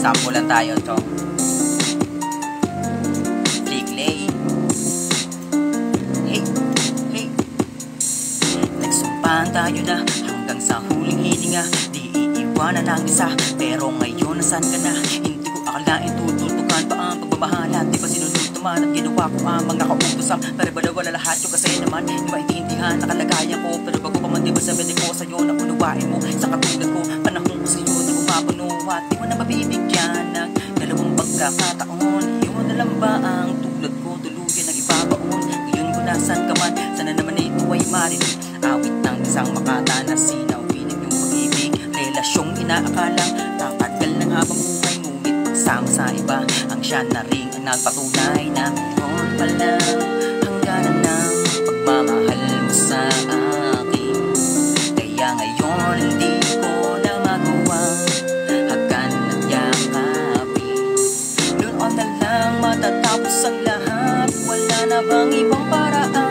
Sample lang tayo to. Fliglay. Hey, hey. Nagsumpahan tayo na hanggang sa huling hininga. Di iiwanan ang isa, pero ngayon nasan ka na? Hindi ko akalain tututukan pa ang pagmamahala. Di ba sinunod naman at ginawa ko ang mga kautusan? Pero ba wala lahat yung kasi naman di maintindihan ang kalagayan ko. Pero bago pa man di ba sabihin ko sa'yo na unawain mo sa katulad ko? Panahon ko sa'yo di umapuno at di mo na mabibigyan ng dalawang pagkakataon. Yun na lang ba ang tulad ko tuluyan ng ibabaon? Ngayon ko nasan ka man, sana naman ito ay marinig. Awit ng isang makata na sinawin ng iyong pag-ibig. Relasyong inaakalang tatagal ng habang buhay, ngunit pagsama sa iba ang siya na ring ang nagpatunay na meron palang hangganan ng pagmamahal mo sa akin. Kaya ngayon hindi ko na magawang hagan at yakapin. Doon na lang matatapos ang lahat. Wala na bang ibang paraan?